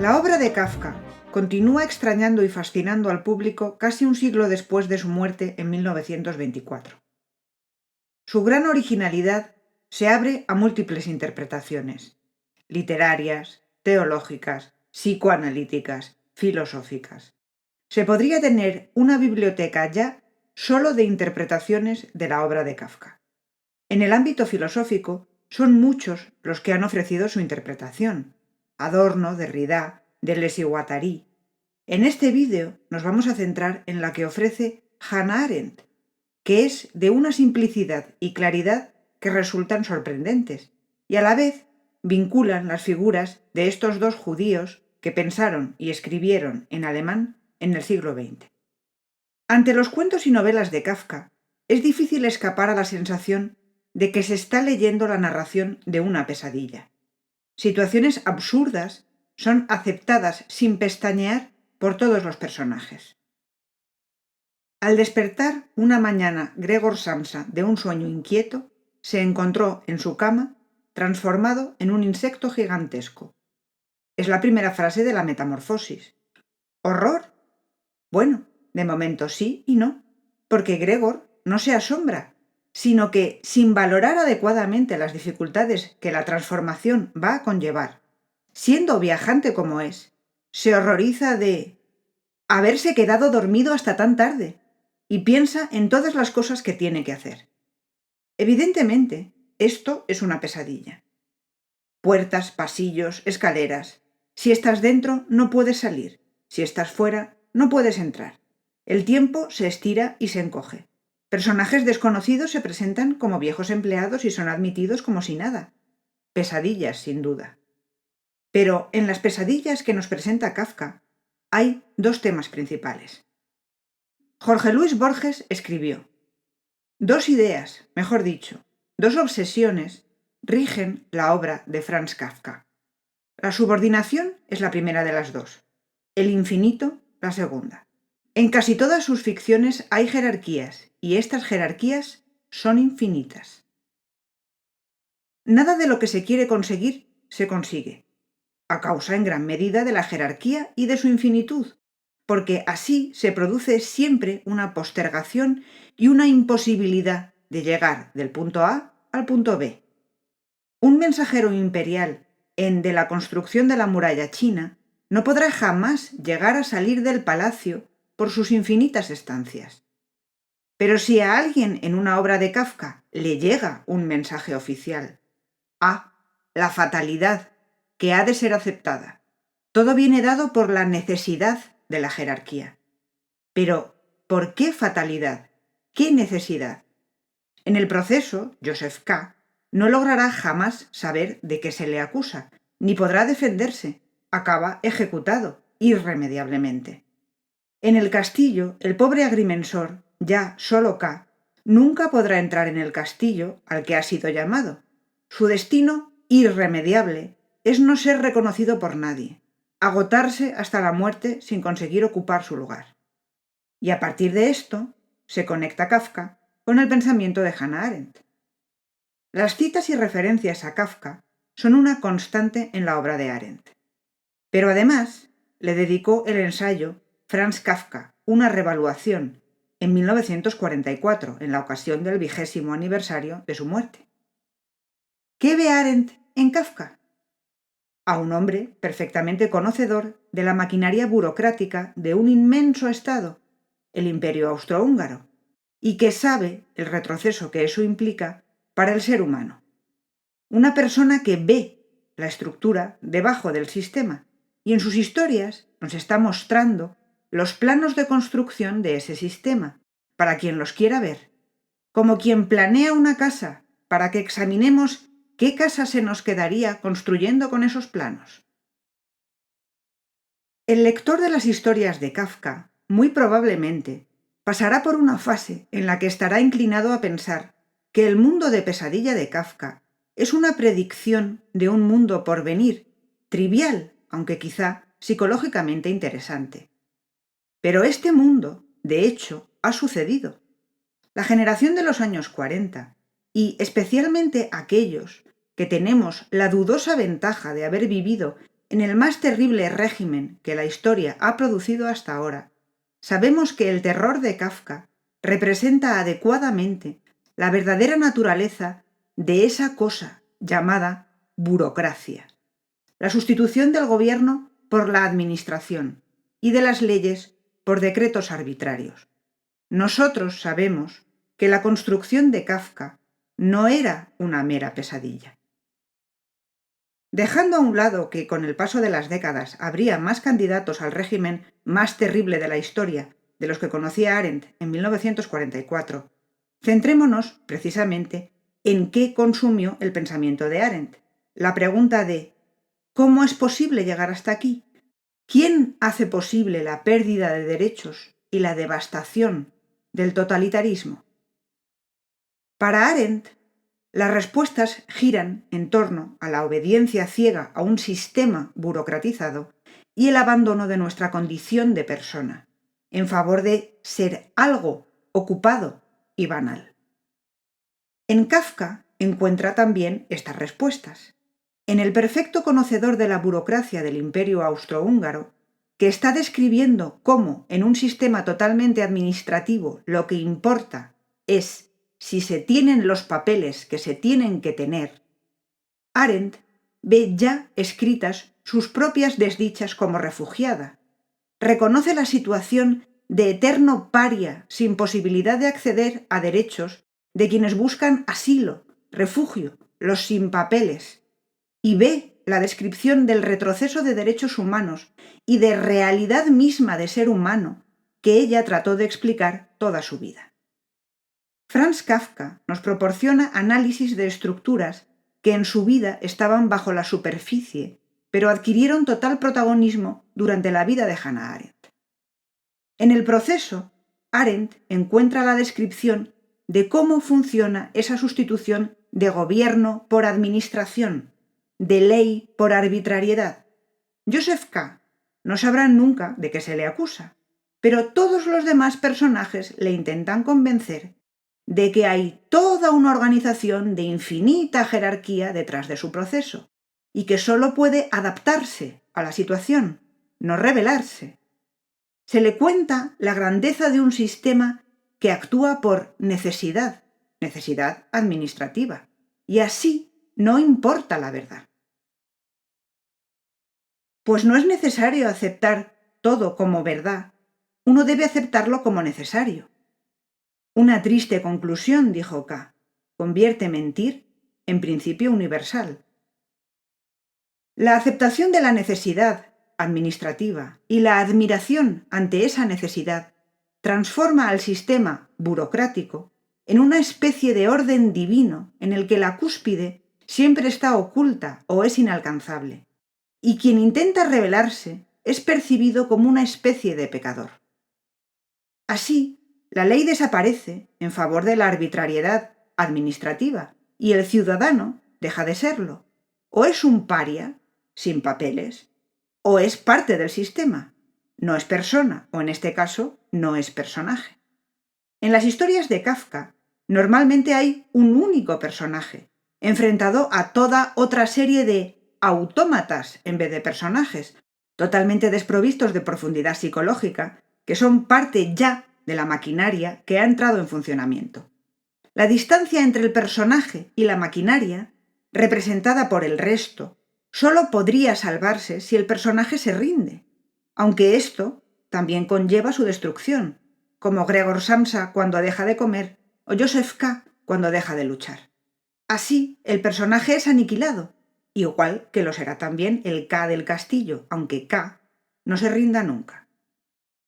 La obra de Kafka continúa extrañando y fascinando al público casi un siglo después de su muerte en 1924. Su gran originalidad se abre a múltiples interpretaciones, literarias, teológicas, psicoanalíticas, filosóficas. Se podría tener una biblioteca ya solo de interpretaciones de la obra de Kafka. En el ámbito filosófico son muchos los que han ofrecido su interpretación: Adorno, Derrida, Deleuze y Guattari. En este vídeo nos vamos a centrar en la que ofrece Hannah Arendt, que es de una simplicidad y claridad que resultan sorprendentes, y a la vez vinculan las figuras de estos dos judíos que pensaron y escribieron en alemán en el siglo XX. Ante los cuentos y novelas de Kafka, es difícil escapar a la sensación de que se está leyendo la narración de una pesadilla. Situaciones absurdas son aceptadas sin pestañear por todos los personajes. Al despertar una mañana Gregor Samsa de un sueño inquieto, se encontró en su cama transformado en un insecto gigantesco. Es la primera frase de la Metamorfosis. ¿Horror? Bueno, de momento sí y no, porque Gregor no se asombra, sino que, sin valorar adecuadamente las dificultades que la transformación va a conllevar, siendo viajante como es, se horroriza de haberse quedado dormido hasta tan tarde y piensa en todas las cosas que tiene que hacer. Evidentemente, esto es una pesadilla. Puertas, pasillos, escaleras. Si estás dentro, no puedes salir. Si estás fuera, no puedes entrar. El tiempo se estira y se encoge. Personajes desconocidos se presentan como viejos empleados y son admitidos como si nada. Pesadillas, sin duda. Pero en las pesadillas que nos presenta Kafka hay dos temas principales. Jorge Luis Borges escribió: dos ideas, mejor dicho, dos obsesiones rigen la obra de Franz Kafka. La subordinación es la primera de las dos, el infinito la segunda. En casi todas sus ficciones hay jerarquías, y estas jerarquías son infinitas. Nada de lo que se quiere conseguir se consigue, a causa en gran medida de la jerarquía y de su infinitud, porque así se produce siempre una postergación y una imposibilidad de llegar del punto A al punto B. Un mensajero imperial en De la construcción de la muralla china no podrá jamás llegar a salir del palacio por sus infinitas estancias. Pero si a alguien en una obra de Kafka le llega un mensaje oficial, la fatalidad, que ha de ser aceptada. Todo viene dado por la necesidad de la jerarquía. Pero, ¿por qué fatalidad? ¿Qué necesidad? En el proceso, Joseph K. no logrará jamás saber de qué se le acusa, ni podrá defenderse. Acaba ejecutado irremediablemente. En el castillo, el pobre agrimensor, ya solo K., nunca podrá entrar en el castillo al que ha sido llamado. Su destino irremediable es no ser reconocido por nadie, agotarse hasta la muerte sin conseguir ocupar su lugar. Y a partir de esto se conecta Kafka con el pensamiento de Hannah Arendt. Las citas y referencias a Kafka son una constante en la obra de Arendt. Pero además le dedicó el ensayo Franz Kafka, una revaluación, en 1944, en la ocasión del 20º aniversario de su muerte. ¿Qué ve Arendt en Kafka? A un hombre perfectamente conocedor de la maquinaria burocrática de un inmenso Estado, el Imperio Austrohúngaro, y que sabe el retroceso que eso implica para el ser humano. Una persona que ve la estructura debajo del sistema y en sus historias nos está mostrando los planos de construcción de ese sistema, para quien los quiera ver, como quien planea una casa para que examinemos qué casa se nos quedaría construyendo con esos planos. El lector de las historias de Kafka, muy probablemente, pasará por una fase en la que estará inclinado a pensar que el mundo de pesadilla de Kafka es una predicción de un mundo por venir, trivial, aunque quizá psicológicamente interesante. Pero este mundo, de hecho, ha sucedido. La generación de los años 40, y especialmente aquellos que tenemos la dudosa ventaja de haber vivido en el más terrible régimen que la historia ha producido hasta ahora, sabemos que el terror de Kafka representa adecuadamente la verdadera naturaleza de esa cosa llamada burocracia, la sustitución del gobierno por la administración y de las leyes por decretos arbitrarios. Nosotros sabemos que la construcción de Kafka no era una mera pesadilla. Dejando a un lado que con el paso de las décadas habría más candidatos al régimen más terrible de la historia de los que conocía Arendt en 1944, centrémonos precisamente en qué consumió el pensamiento de Arendt. La pregunta de ¿cómo es posible llegar hasta aquí? ¿Quién hace posible la pérdida de derechos y la devastación del totalitarismo? Para Arendt, las respuestas giran en torno a la obediencia ciega a un sistema burocratizado y el abandono de nuestra condición de persona, en favor de ser algo ocupado y banal. En Kafka encuentra también estas respuestas. En el perfecto conocedor de la burocracia del Imperio austrohúngaro, que está describiendo cómo en un sistema totalmente administrativo lo que importa es si se tienen los papeles que se tienen que tener, Arendt ve ya escritas sus propias desdichas como refugiada. Reconoce la situación de eterno paria sin posibilidad de acceder a derechos de quienes buscan asilo, refugio, los sin papeles, y ve la descripción del retroceso de derechos humanos y de realidad misma de ser humano que ella trató de explicar toda su vida. Franz Kafka nos proporciona análisis de estructuras que en su vida estaban bajo la superficie, pero adquirieron total protagonismo durante la vida de Hannah Arendt. En el proceso, Arendt encuentra la descripción de cómo funciona esa sustitución de gobierno por administración, de ley por arbitrariedad. Joseph K. no sabrá nunca de qué se le acusa, pero todos los demás personajes le intentan convencer de que hay toda una organización de infinita jerarquía detrás de su proceso y que solo puede adaptarse a la situación, no rebelarse. Se le cuenta la grandeza de un sistema que actúa por necesidad administrativa, y así no importa la verdad. Pues no es necesario aceptar todo como verdad, uno debe aceptarlo como necesario. Una triste conclusión, dijo K., convierte mentir en principio universal. La aceptación de la necesidad administrativa y la admiración ante esa necesidad transforma al sistema burocrático en una especie de orden divino en el que la cúspide siempre está oculta o es inalcanzable, y quien intenta rebelarse es percibido como una especie de pecador. Así, la ley desaparece en favor de la arbitrariedad administrativa y el ciudadano deja de serlo. O es un paria, sin papeles, o es parte del sistema. No es persona, o en este caso, no es personaje. En las historias de Kafka, normalmente hay un único personaje, enfrentado a toda otra serie de autómatas en vez de personajes, totalmente desprovistos de profundidad psicológica, que son parte ya de la maquinaria que ha entrado en funcionamiento. La distancia entre el personaje y la maquinaria, representada por el resto, solo podría salvarse si el personaje se rinde, aunque esto también conlleva su destrucción, como Gregor Samsa cuando deja de comer o Joseph K. cuando deja de luchar. Así, el personaje es aniquilado, igual que lo será también el K del castillo, aunque K no se rinda nunca.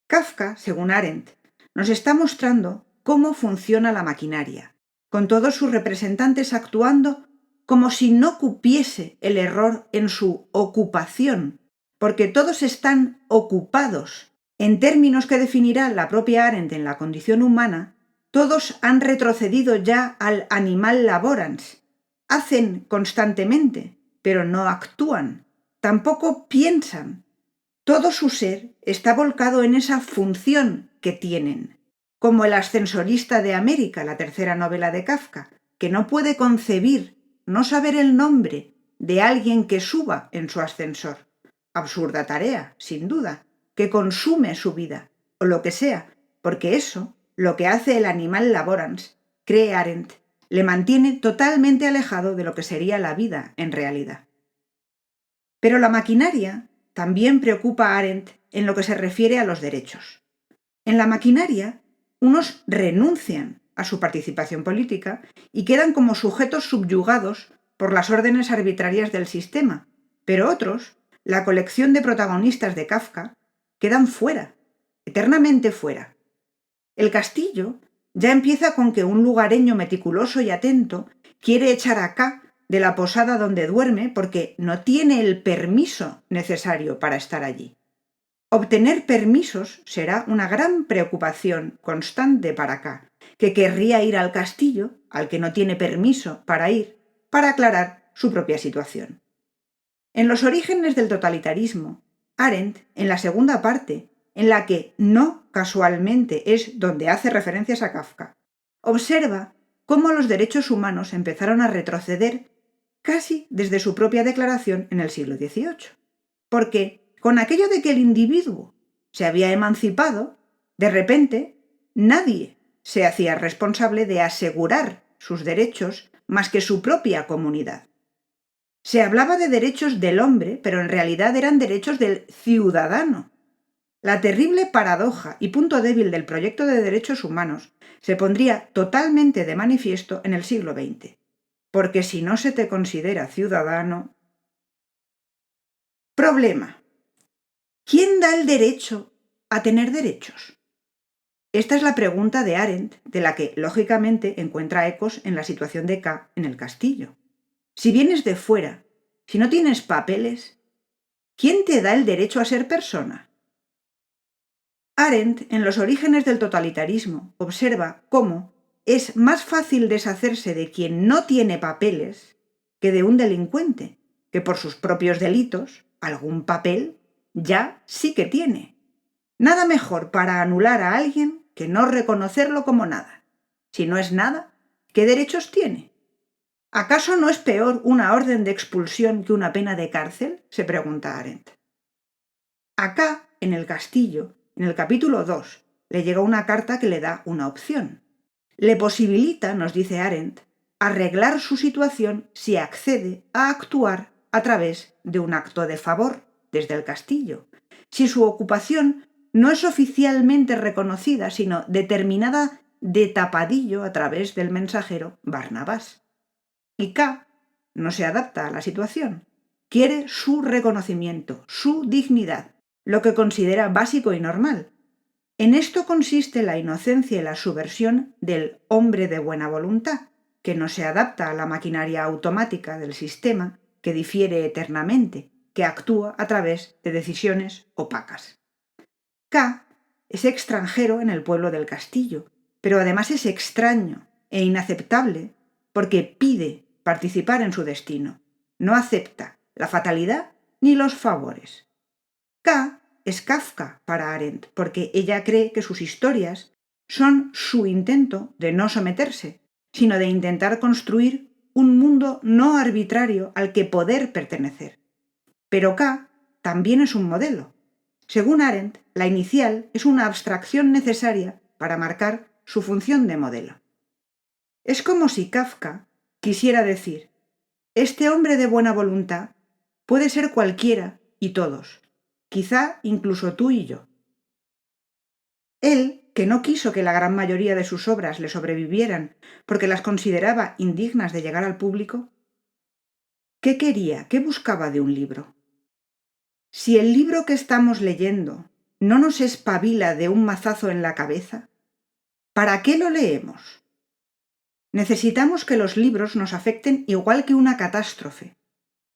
Kafka, según Arendt, nos está mostrando cómo funciona la maquinaria, con todos sus representantes actuando como si no cupiese el error en su ocupación, porque todos están ocupados. En términos que definirá la propia Arendt en la condición humana, todos han retrocedido ya al animal laborans. Hacen constantemente, pero no actúan, tampoco piensan. Todo su ser está volcado en esa función que tienen, como el ascensorista de América, la tercera novela de Kafka, que no puede concebir, no saber el nombre de alguien que suba en su ascensor, absurda tarea, sin duda, que consume su vida, o lo que sea, porque eso, lo que hace el animal laborans, cree Arendt, le mantiene totalmente alejado de lo que sería la vida en realidad. Pero la maquinaria también preocupa a Arendt en lo que se refiere a los derechos. En la maquinaria, unos renuncian a su participación política y quedan como sujetos subyugados por las órdenes arbitrarias del sistema, pero otros, la colección de protagonistas de Kafka, quedan fuera, eternamente fuera. El castillo ya empieza con que un lugareño meticuloso y atento quiere echar a K de la posada donde duerme porque no tiene el permiso necesario para estar allí. Obtener permisos será una gran preocupación constante para K, que querría ir al castillo, al que no tiene permiso para ir, para aclarar su propia situación. En los orígenes del totalitarismo, Arendt, en la segunda parte, en la que no casualmente es donde hace referencias a Kafka, observa cómo los derechos humanos empezaron a retroceder casi desde su propia declaración en el siglo XVIII. Porque con aquello de que el individuo se había emancipado, de repente nadie se hacía responsable de asegurar sus derechos más que su propia comunidad. Se hablaba de derechos del hombre, pero en realidad eran derechos del ciudadano. La terrible paradoja y punto débil del proyecto de derechos humanos se pondría totalmente de manifiesto en el siglo XX, porque si no se te considera ciudadano... Problema. ¿Quién da el derecho a tener derechos? Esta es la pregunta de Arendt, de la que, lógicamente, encuentra ecos en la situación de K en el castillo. Si vienes de fuera, si no tienes papeles, ¿quién te da el derecho a ser persona? Arendt, en los orígenes del totalitarismo, observa cómo es más fácil deshacerse de quien no tiene papeles que de un delincuente, que por sus propios delitos, algún papel, ya sí que tiene. Nada mejor para anular a alguien que no reconocerlo como nada. Si no es nada, ¿qué derechos tiene? ¿Acaso no es peor una orden de expulsión que una pena de cárcel?, se pregunta Arendt. Acá, en el castillo, en el capítulo 2, le llega una carta que le da una opción. Le posibilita, nos dice Arendt, arreglar su situación si accede a actuar a través de un acto de favor desde el castillo, si su ocupación no es oficialmente reconocida, sino determinada de tapadillo a través del mensajero Barnabás. Y K no se adapta a la situación. Quiere su reconocimiento, su dignidad, lo que considera básico y normal. En esto consiste la inocencia y la subversión del hombre de buena voluntad, que no se adapta a la maquinaria automática del sistema que difiere eternamente, que actúa a través de decisiones opacas. K es extranjero en el pueblo del castillo, pero además es extraño e inaceptable porque pide participar en su destino. No acepta la fatalidad ni los favores. K es Kafka para Arendt, porque ella cree que sus historias son su intento de no someterse, sino de intentar construir un mundo no arbitrario al que poder pertenecer. Pero K también es un modelo. Según Arendt, la inicial es una abstracción necesaria para marcar su función de modelo. Es como si Kafka quisiera decir: este hombre de buena voluntad puede ser cualquiera y todos, quizá incluso tú y yo. Él, que no quiso que la gran mayoría de sus obras le sobrevivieran porque las consideraba indignas de llegar al público, ¿qué quería, qué buscaba de un libro? Si el libro que estamos leyendo no nos espabila de un mazazo en la cabeza, ¿para qué lo leemos? Necesitamos que los libros nos afecten igual que una catástrofe,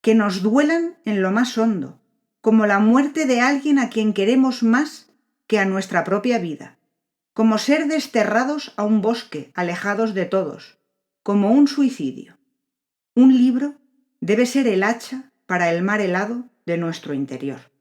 que nos duelan en lo más hondo, como la muerte de alguien a quien queremos más que a nuestra propia vida, como ser desterrados a un bosque, alejados de todos, como un suicidio. Un libro debe ser el hacha para el mar helado de nuestro interior.